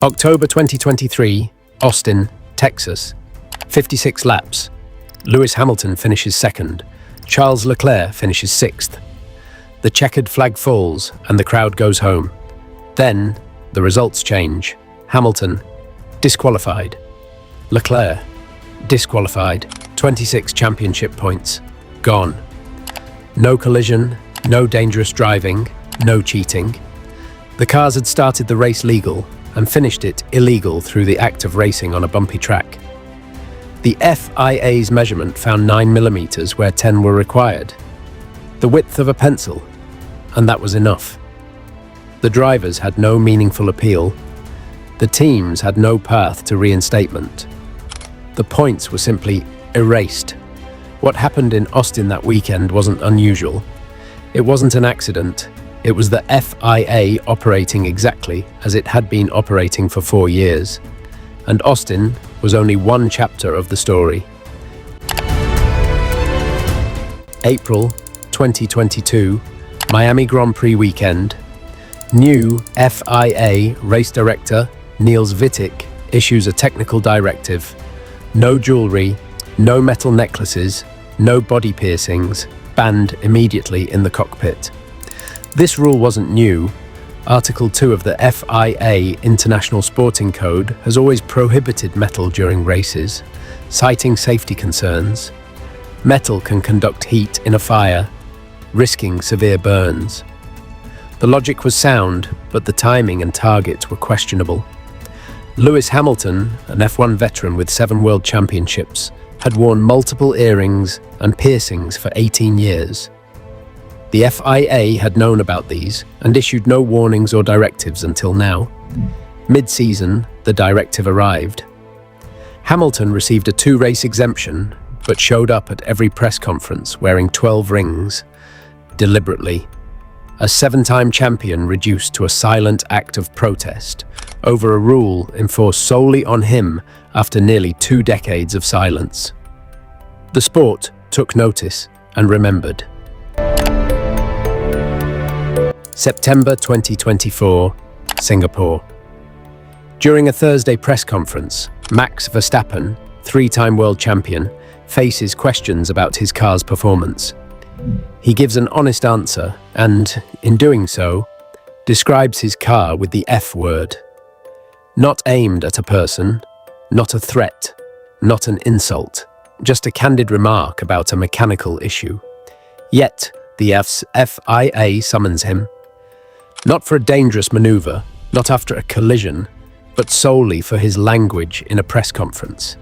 October 2023, Austin, Texas. 56 laps. Lewis Hamilton finishes second. Charles Leclerc finishes sixth. The checkered flag falls and the crowd goes home. Then, the results change. Hamilton, disqualified. Leclerc, disqualified. 26 championship points, gone. No collision, no dangerous driving, no cheating. The cars had started the race legal and finished it illegal through the act of racing on a bumpy track. The FIA's measurement found 9 millimeters where 10 were required. The width of a pencil, and that was enough. The drivers had no meaningful appeal. The teams had no path to reinstatement. The points were simply erased. What happened in Austin that weekend wasn't unusual. It wasn't an accident. It was the FIA operating exactly as it had been operating for 4 years. And Austin was only one chapter of the story. April 2022, Miami Grand Prix weekend. New FIA race director Niels Wittig issues a technical directive. No jewelry, no metal necklaces, no body piercings, banned immediately in the cockpit. This rule wasn't new. Article 2 of the FIA International Sporting Code has always prohibited metal during races, citing safety concerns. Metal can conduct heat in a fire, risking severe burns. The logic was sound, but the timing and target were questionable. Lewis Hamilton, an F1 veteran with 7 world championships, had worn multiple earrings and piercings for 18 years. The FIA had known about these and issued no warnings or directives until now. Mid-season, the directive arrived. Hamilton received a 2-race exemption, but showed up at every press conference wearing 12 rings, deliberately. A 7-time champion reduced to a silent act of protest over a rule enforced solely on him after nearly 2 decades of silence. The sport took notice and remembered. September 2024, Singapore. During a Thursday press conference, Max Verstappen, 3-time world champion, faces questions about his car's performance. He gives an honest answer and, in doing so, describes his car with the F word. Not aimed at a person, not a threat, not an insult, just a candid remark about a mechanical issue. Yet, the FIA summons him. Not for a dangerous maneuver, not after a collision, but solely for his language in a press conference.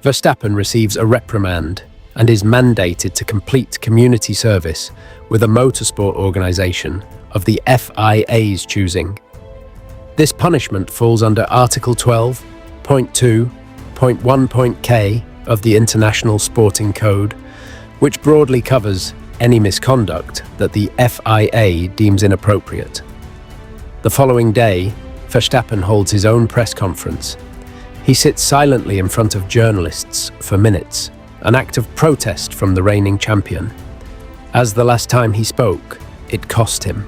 Verstappen receives a reprimand and is mandated to complete community service with a motorsport organization of the FIA's choosing. This punishment falls under Article 12.2.1.k of the International Sporting Code, which broadly covers any misconduct that the FIA deems inappropriate. The following day, Verstappen holds his own press conference. He sits silently in front of journalists for minutes, an act of protest from the reigning champion. As the last time he spoke, it cost him.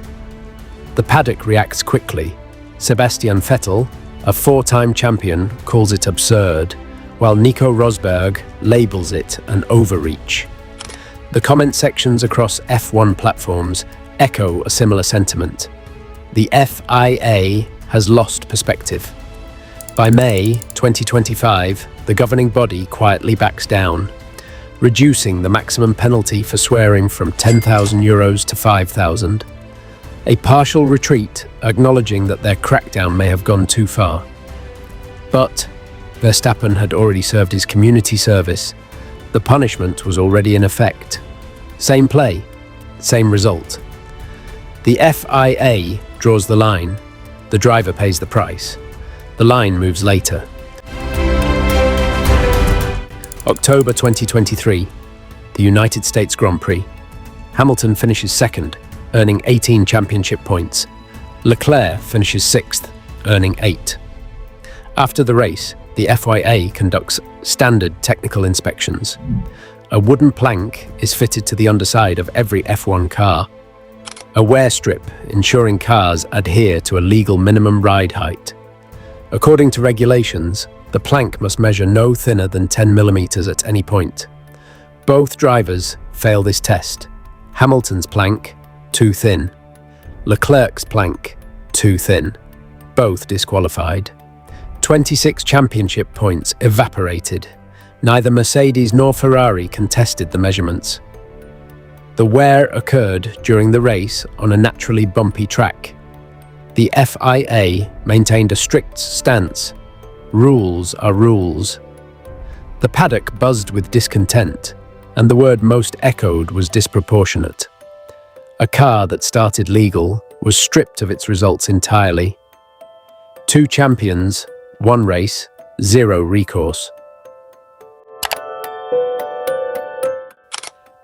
The paddock reacts quickly. Sebastian Vettel, a 4-time champion, calls it absurd, while Nico Rosberg labels it an overreach. The comment sections across F1 platforms echo a similar sentiment. The FIA has lost perspective. By May 2025, the governing body quietly backs down, reducing the maximum penalty for swearing from €10,000 to €5,000. A partial retreat, acknowledging that their crackdown may have gone too far. But Verstappen had already served his community service. The punishment was already in effect. Same play, same result. The FIA draws the line. The driver pays the price. The line moves later. October 2023, the United States Grand Prix. Hamilton finishes second, earning 18 championship points. Leclerc finishes sixth, earning 8. After the race, the FIA conducts standard technical inspections. A wooden plank is fitted to the underside of every F1 car. A wear strip ensuring cars adhere to a legal minimum ride height. According to regulations, the plank must measure no thinner than 10 millimeters at any point. Both drivers fail this test. Hamilton's plank, too thin. Leclerc's plank, too thin. Both disqualified. 26 championship points evaporated. Neither Mercedes nor Ferrari contested the measurements. The wear occurred during the race on a naturally bumpy track. The FIA maintained a strict stance. Rules are rules. The paddock buzzed with discontent, and the word most echoed was disproportionate. A car that started legal was stripped of its results entirely. 2 champions, 1 race, 0 recourse.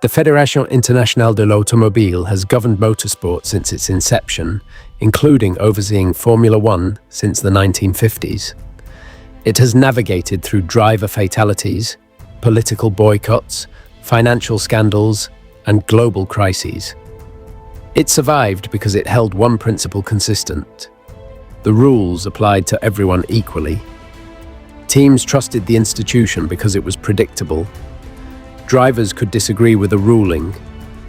The Fédération Internationale de l'Automobile has governed motorsport since its inception, including overseeing Formula One since the 1950s. It has navigated through driver fatalities, political boycotts, financial scandals, and global crises. It survived because it held one principle consistent. The rules applied to everyone equally. Teams trusted the institution because it was predictable. Drivers could disagree with a ruling,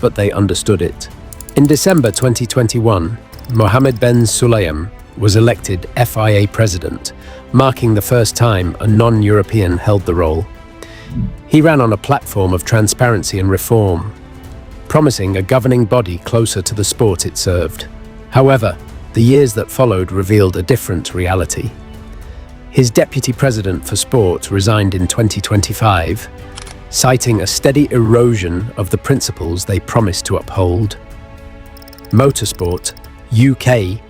but they understood it. In December 2021, Mohammed Ben Sulayem was elected FIA president, marking the first time a non-European held the role. He ran on a platform of transparency and reform, promising a governing body closer to the sport it served. However, the years that followed revealed a different reality. His deputy president for sport resigned in 2025, citing a steady erosion of the principles they promised to uphold. Motorsport UK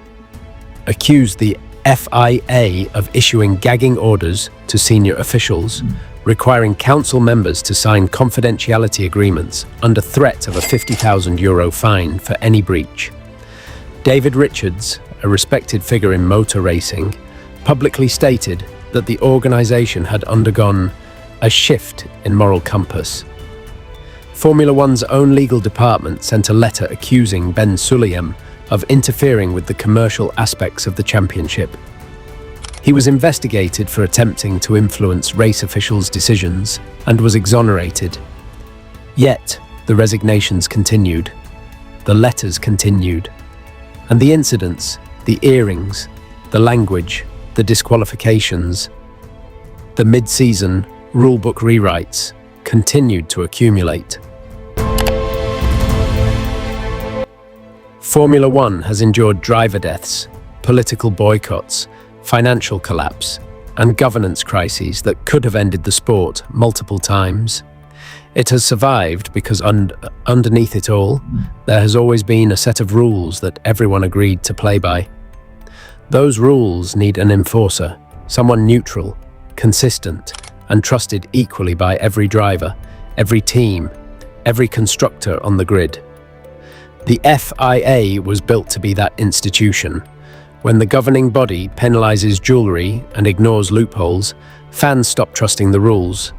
accused the FIA of issuing gagging orders to senior officials, requiring council members to sign confidentiality agreements under threat of a €50,000 fine for any breach. David Richards, a respected figure in motor racing, publicly stated that the organisation had undergone a shift in moral compass. Formula One's own legal department sent a letter accusing Ben Sulayem of interfering with the commercial aspects of the championship. He was investigated for attempting to influence race officials' decisions and was exonerated. Yet, the resignations continued, the letters continued, and the incidents, the earrings, the language, the disqualifications, the mid-season rulebook rewrites continued to accumulate. Formula One has endured driver deaths, political boycotts, financial collapse, and governance crises that could have ended the sport multiple times. It has survived because underneath it all, there has always been a set of rules that everyone agreed to play by. Those rules need an enforcer, someone neutral, consistent, and trusted equally by every driver, every team, every constructor on the grid. The FIA was built to be that institution. When the governing body penalizes jewelry and ignores loopholes, fans stop trusting the rules.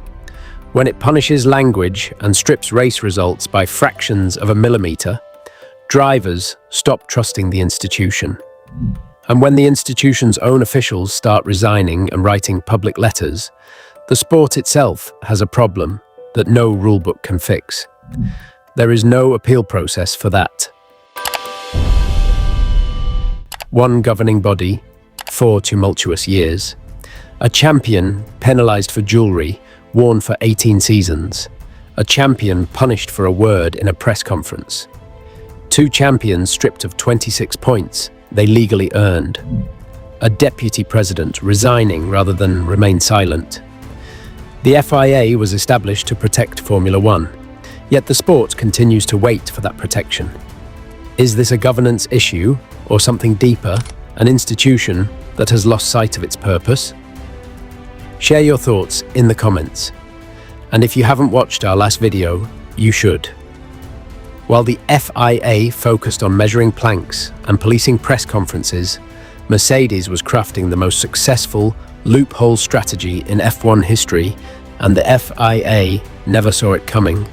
When it punishes language and strips race results by fractions of a millimeter, drivers stop trusting the institution. And when the institution's own officials start resigning and writing public letters, the sport itself has a problem that no rulebook can fix. There is no appeal process for that. One governing body, 4 tumultuous years. A champion penalized for jewelry worn for 18 seasons. A champion punished for a word in a press conference. 2 champions stripped of 26 points they legally earned. A deputy president resigning rather than remain silent. The FIA was established to protect Formula One, yet the sport continues to wait for that protection. Is this a governance issue or something deeper, an institution that has lost sight of its purpose? Share your thoughts in the comments. And if you haven't watched our last video, you should. While the FIA focused on measuring planks and policing press conferences, Mercedes was crafting the most successful loophole strategy in F1 history, and the FIA never saw it coming.